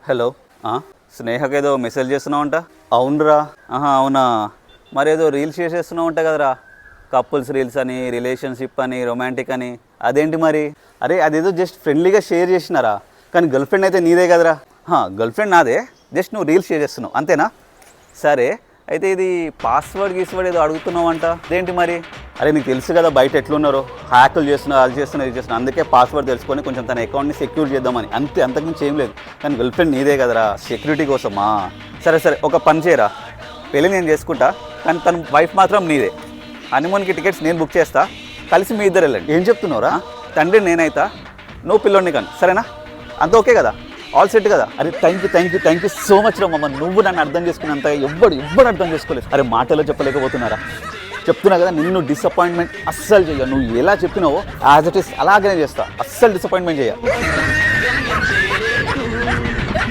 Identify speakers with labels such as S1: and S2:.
S1: Hello, స్నేహకేదో message చేస్తున్నావంట? అవునరా. అవునా, మరేదో రీల్స్ చేసేస్తున్నావంట కదరా, కపుల్స్ రీల్స్ అని, రిలేషన్షిప్ అని, రొమాంటిక్ అని. అదేంటి మరి? అరే అదేదో జస్ట్ ఫ్రెండ్లీగా షేర్ చేసినారా, కానీ గర్ల్ ఫ్రెండ్ అయితే నీదే కదరా. గర్ల్ ఫ్రెండ్ నాదే, జస్ట్ నువ్వు రీల్స్ షేర్ చేస్తున్నావు అంతేనా? సరే అయితే ఇది పాస్వర్డ్ ఏదో అడుగుతున్నావు అంట, అదేంటి మరి? అరే నీకు తెలుసు కదా బయట ఎట్లున్నారో, హ్యాకులు చేస్తున్నారు, అది చేస్తున్నారు, ఇది చేస్తున్నారు. అందుకే పాస్వర్డ్ తెలుసుకొని కొంచెం తన అకౌంట్ని సెక్యూర్ చేద్దామని, అంతే, అంతకుమించి ఏం లేదు. కానీ గర్ల్ ఫ్రెండ్ నీదే కదరా, సెక్యూరిటీ కోసమా? సరే ఒక పని చేయరా, పెళ్ళి నేను చేసుకుంటా, కానీ తన వైఫ్ మాత్రం నీదే. హనీమూన్కి టికెట్స్ నేను బుక్ చేస్తా, కలిసి మీ ఇద్దరు వెళ్ళండి. ఏం చెప్తున్నావురా? తండ్రి నేనైతా, నువ్వు పిల్లోడిని కానీ, సరేనా? అంత ఓకే కదా? ఆల్ సెట్ కదా? అరే థ్యాంక్ యూ సో మచ్ రా మమ్మ, నువ్వు నన్ను అర్థం చేసుకున్నంత ఎవ్వడు అర్థం చేసుకోలేదు. అరే మాటలో చెప్పలేకపోతున్నారా? చెప్తున్నా కదా, నిన్ను డిసప్పాయింట్మెంట్ అస్సలు చెయ్య. నువ్వు ఎలా చెప్పినావో యాజ్ ఇట్ ఈస్ అలాగనే చేస్తా, అస్సలు డిసప్పాయింట్మెంట్ చేయ.